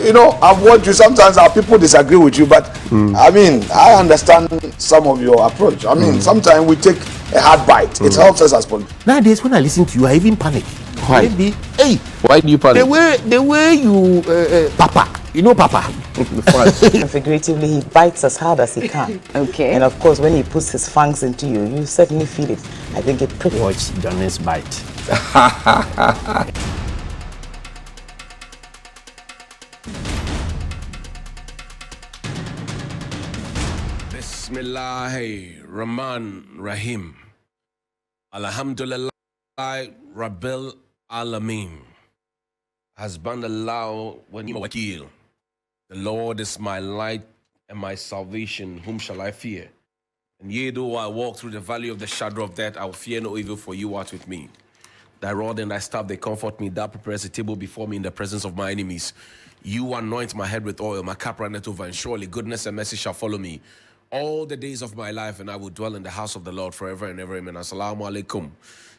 you know, I've watched you. Sometimes our people disagree with you, but I mean, I understand some of your approach. I mean, sometimes we take a hard bite. It helps us as politicians. Nowadays, when I listen to you, I even panic. Why? Maybe, hey, Why do you panic? the way you, Papa, you know, Papa. Figuratively, he bites as hard as he can. Okay. And of course, when he puts his fangs into you, you certainly feel it. I think it prickles. Watch Johnnie's bite. Bismillah Rahman Rahim. Alhamdulillah Rabbil Alameen. Hasbunallah wa ni'mal wakeel. The Lord is my light and my salvation. Whom shall I fear? And yea, though I walk through the valley of the shadow of death, I will fear no evil, for you art with me. Thy rod and thy staff, they comfort me. Thou preparest a table before me in the presence of my enemies. You anoint my head with oil, my cup runneth over, and surely goodness and mercy shall follow me all the days of my life, and I will dwell in the house of the Lord forever and ever. Amen. Assalamu alaikum.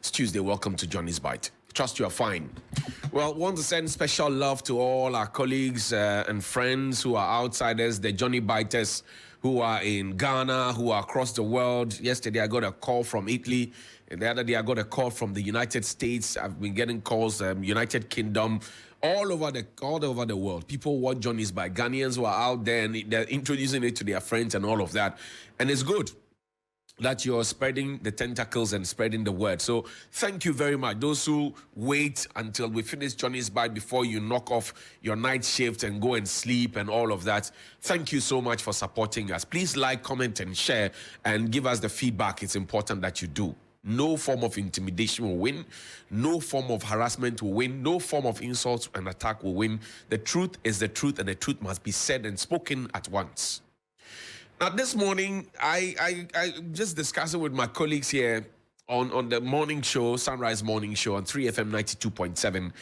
It's Tuesday. Welcome to Johnnie's Bite. Trust you are fine. Well, want to send special love to all our colleagues and friends who are outsiders, the Johnnie Biters who are in Ghana, who are across the world. Yesterday, I got a call from Italy. And the other day, I got a call from the United States. I've been getting calls, United Kingdom, all over the world. People watch Johnnie's Bite. Ghanaians who are out there and they're introducing it to their friends and all of that. And it's good that you're spreading the tentacles and spreading the word. So thank you very much. Those who wait until we finish Johnnie's Bite before you knock off your night shift and go and sleep and all of that, thank you so much for supporting us. Please like, comment, and share and give us the feedback. It's important that you do. No form of intimidation will win. No form of harassment will win. No form of insult and attack will win. The truth is the truth, and the truth must be said and spoken at once. Now, this morning, I just discussing with my colleagues here on the morning show, Sunrise Morning Show on 3FM 92.7.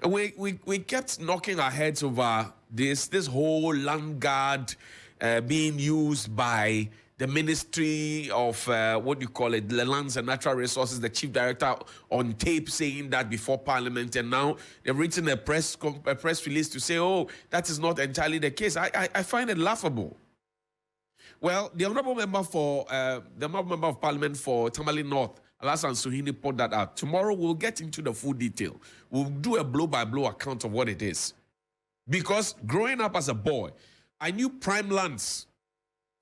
And we kept knocking our heads over this whole land guard being used by the Ministry of, the Lands and Natural Resources, the Chief Director on tape saying that before Parliament, and now they've written a press release to say, oh, that is not entirely the case. I find it laughable. Well, the Honourable Member of Parliament for Tamale North, Alasan Suhini, put that out. Tomorrow we'll get into the full detail. We'll do a blow-by-blow account of what it is. Because growing up as a boy, I knew prime lands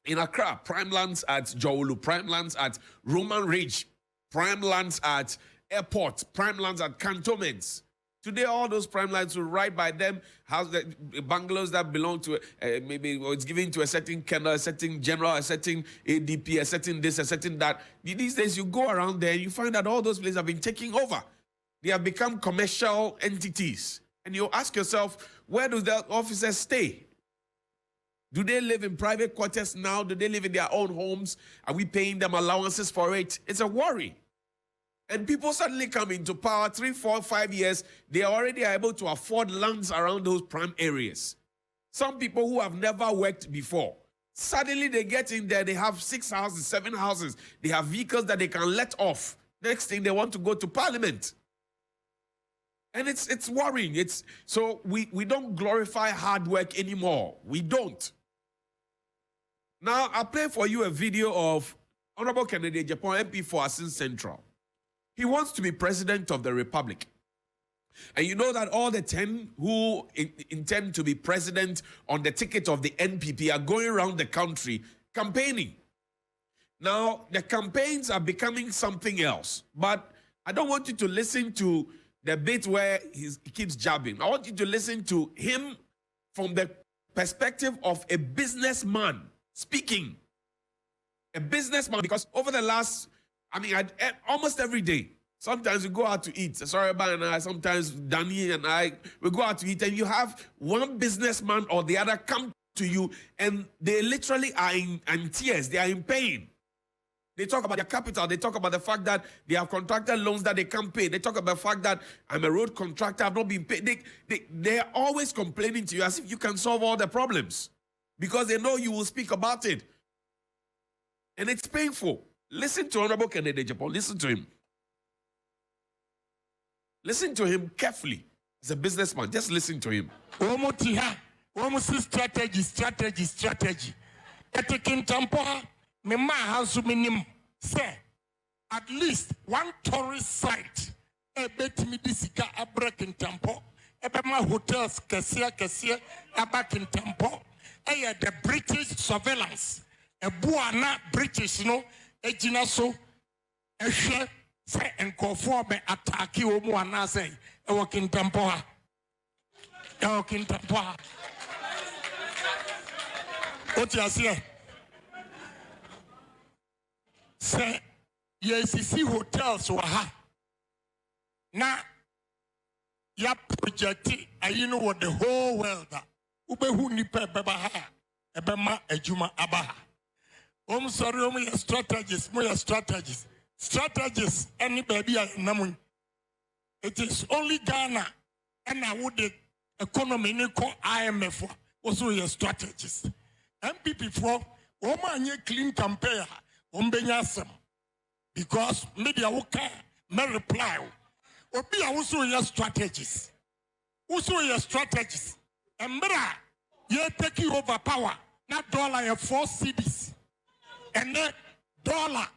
in Accra, prime lands at Jowolu, prime lands at Roman Ridge, prime lands at Airport, prime lands at cantonments. Today, all those prime lands will right by them, bungalows that belong to, maybe it's given to a certain colonel, a certain general, a certain ADP, a certain this, a certain that. These days, you go around there and you find that all those places have been taken over. They have become commercial entities. And you ask yourself, where do the officers stay? Do they live in private quarters now? Do they live in their own homes? Are we paying them allowances for it? It's a worry. And people suddenly come into power, 3, 4, 5 years, they already are able to afford lands around those prime areas. Some people who have never worked before, suddenly they get in there, they have 6 houses, 7 houses, they have vehicles that they can let off. Next thing, they want to go to Parliament. And it's worrying. So we don't glorify hard work anymore. We don't. Now, I'll play for you a video of Honorable Kennedy Japan MP for Asin Central. He wants to be president of the Republic. And you know that all the 10 who intend to be president on the ticket of the NPP are going around the country campaigning. Now, the campaigns are becoming something else. But I don't want you to listen to the bit where he keeps jabbing. I want you to listen to him from the perspective of a businessman speaking. A businessman, because over the last, almost every day, sometimes we go out to eat. Soreba and I, sometimes Danny and I, we go out to eat, and you have one businessman or the other come to you, and they literally are in tears. They are in pain. They talk about their capital. They talk about the fact that they have contracted loans that they can't pay. They talk about the fact that I'm a road contractor, I've not been paid. They are always complaining to you as if you can solve all the problems because they know you will speak about it. And it's painful. Listen to Honorable Kennedy Japan. Listen to him. Listen to him carefully. As a businessman, just listen to him. Almost strategy. Taking tempo, me ma house minimum say at least one tourist site. Bet me this a break in tempo. My hotels kesia a back in tempo. The British surveillance. A buana British no ejina so a share say and conform attack you one say a working tempo. What you say? Say yes, see hotels waha. Now ya project you know what the whole world ubehu nipa bebaha ebema ejuma abaha. Sorry, your strategies. Strategies any baby namun. It is only Ghana and I would the economy IMF also your strategies. MPP for woman clean campaign benyasem because media okay may reply obi also your strategies and you take over power not dollar 4 cities and then dollar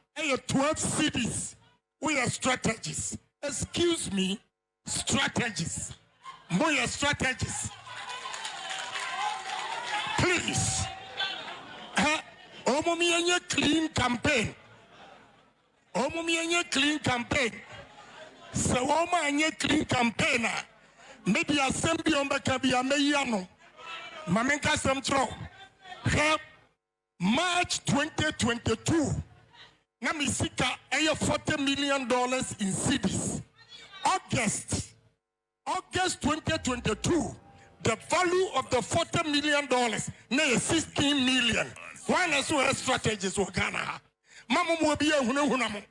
12 cities with your strategies. Excuse me, strategies. More your strategies. Please. Omomianye clean campaign. So Omanye clean campaign. Maybe assembly on Bakabia Mayano. Mamenka Samtro. March 2022. Namisika $40 million in cities. August 2022. The value of the $40 million now 16 million. Why not so strategies for Ghana? Mama will be a hunamo.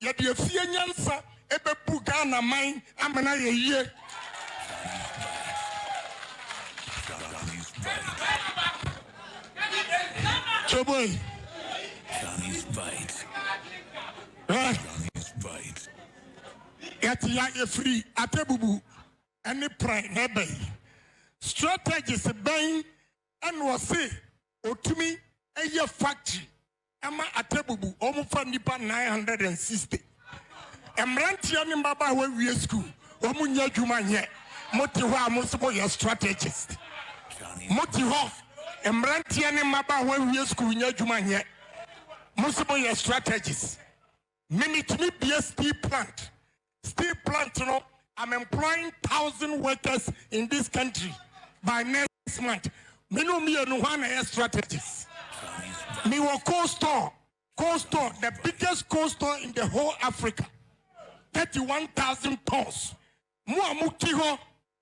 Yet the Fiansa ebe Ghana mine, I'm an year. Choboy. Johnny's bite. Yet ya free atebubu any pride nebe. Strategies bang and was say to me a year factory. Ama atebubu omufa nipa 960. Emrantia ni mbaba we school. Omunya juma nye. Motiwa amusibo your strategist. Motiwa emrantia ni mbaba we school nye juma nye. Musibo your strategist. Minute me be a steel plant. Steel plant, you know, I'm employing 1,000 workers in this country by next month. Me no me no one strategies. Me will cold store, the biggest cold store in the whole Africa. 31,000 tons. Mua mukiho,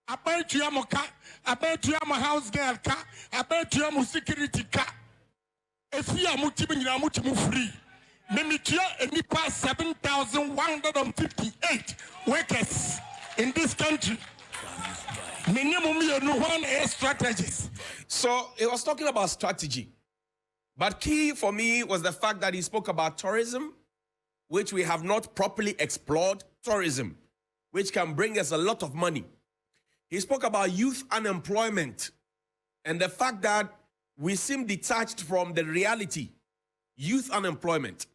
about you amoka, about you am house girl car, about you am security car. If you are muti free. Mimitia and Nipa 7,158 workers in this country. Minimum one strategies. So he was talking about strategy. But key for me was the fact that he spoke about tourism, which we have not properly explored. Tourism, which can bring us a lot of money. He spoke about youth unemployment and the fact that we seem detached from the reality. Youth unemployment.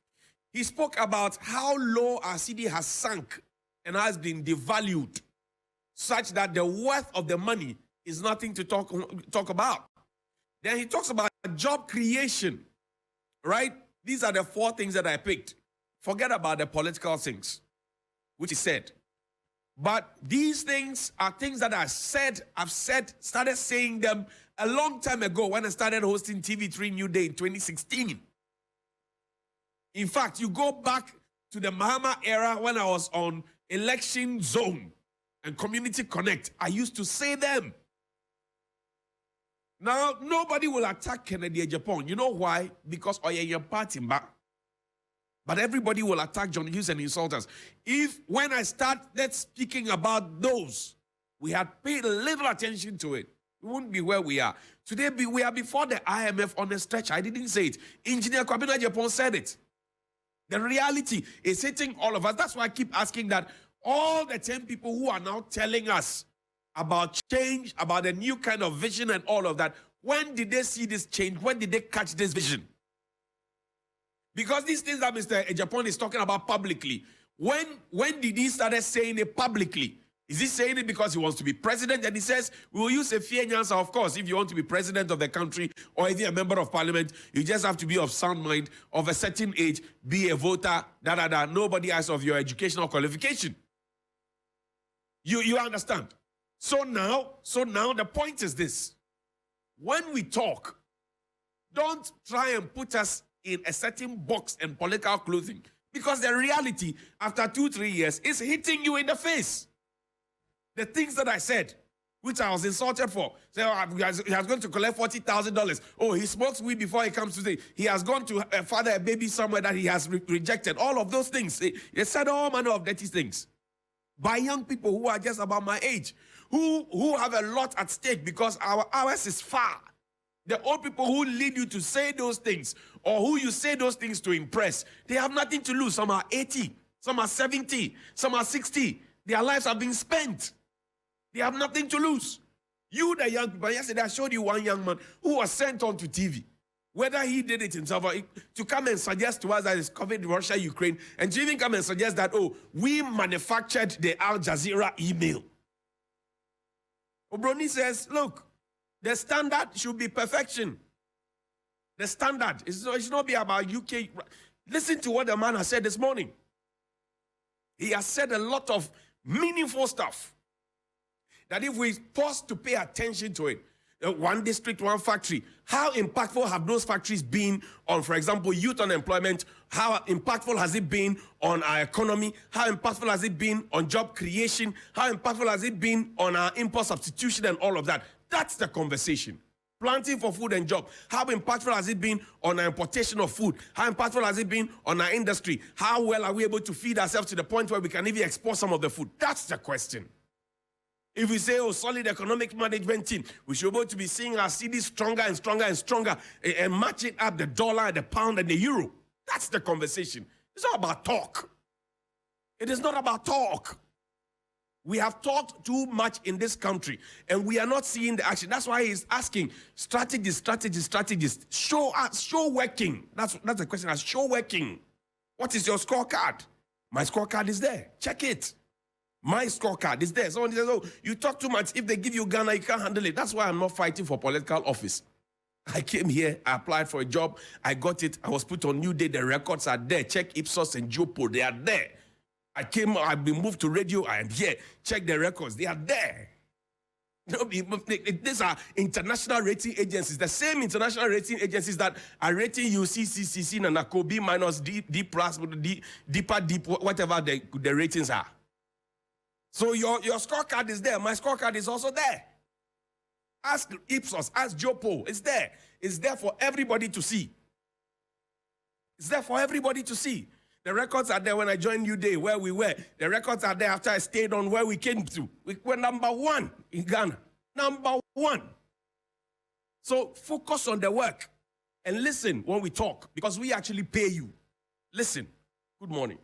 He spoke about how low our city has sunk and has been devalued, such that the worth of the money is nothing to talk about. Then he talks about job creation, right? These are the 4 things that I picked. Forget about the political things, which he said. But these things are things that I've started saying them a long time ago when I started hosting TV3 New Day in 2016. In fact, you go back to the Mahama era when I was on Election Zone and Community Connect. I used to say them. Now, nobody will attack Kennedy Japan. You know why? Because your party back. But everybody will attack John Hughes and insult us. If when I started speaking about those, we had paid a little attention to it, we wouldn't be where we are. Today, we are before the IMF on a stretch. I didn't say it. Engineer Kwabena Japan said it. The reality is hitting all of us. That's why I keep asking that all the 10 people who are now telling us about change, about a new kind of vision and all of that. When did they see this change? When did they catch this vision? Because these things that Mr. Ejapon is talking about publicly, when did he start saying it publicly? Is he saying it because he wants to be president? And he says, we will use a fair answer. Of course, if you want to be president of the country or if you're a member of parliament, you just have to be of sound mind, of a certain age, be a voter, Nobody asks of your educational qualification. You understand? So now the point is this. When we talk, don't try and put us in a certain box and political clothing, because the reality after 2-3 years is hitting you in the face. The things that I said, which I was insulted for. Say, he has gone to collect $40,000. Oh, he smokes weed before he comes today. He has gone to father a baby somewhere that he has rejected. All of those things. They said all manner of dirty things by young people who are just about my age, who have a lot at stake because ours is far. The old people who lead you to say those things or who you say those things to impress, they have nothing to lose. Some are 80, some are 70, some are 60. Their lives are being spent. They have nothing to lose. You, the young people, yesterday I showed you one young man who was sent on to TV. Whether he did it himself or to come and suggest to us that it's COVID, Russia, Ukraine, and to even come and suggest that, oh, we manufactured the Al Jazeera email. Obroni says, look, the standard should be perfection. The standard. It should not be about UK. Listen to what the man has said this morning. He has said a lot of meaningful stuff. That if we pause to pay attention to it, one district, one factory, how impactful have those factories been on, for example, youth unemployment? How impactful has it been on our economy? How impactful has it been on job creation? How impactful has it been on our import substitution and all of that? That's the conversation. Planting for food and job. How impactful has it been on our importation of food? How impactful has it been on our industry? How well are we able to feed ourselves to the point where we can even export some of the food? That's the question. If we say, oh, solid economic management team, we should be able to be seeing our city stronger and stronger and stronger and matching up the dollar, the pound, and the euro. That's the conversation. It's not about talk. It is not about talk. We have talked too much in this country, and we are not seeing the action. That's why he's asking strategists. Show us, show working. That's the question. Show working. What is your scorecard? My scorecard is there. Check it. My scorecard is there. Someone says, oh, you talk too much. If they give you Ghana, you can't handle it. That's why I'm not fighting for political office. I came here, I applied for a job, I got it, I was put on New Day, the records are there. Check Ipsos and Jopo, they are there. I've been moved to radio, I am here. Check the records, they are there. These are international rating agencies, the same international rating agencies that are rating you CCC, Nanako, B minus, D plus, D, whatever the ratings are. So your scorecard is there. My scorecard is also there. Ask Ipsos, ask Jopo. It's there. It's there for everybody to see. It's there for everybody to see. The records are there when I joined New Day, where we were. The records are there after I stayed on where we came to. We were number 1 in Ghana. Number 1. So focus on the work and listen when we talk, because we actually pay you. Listen. Good morning.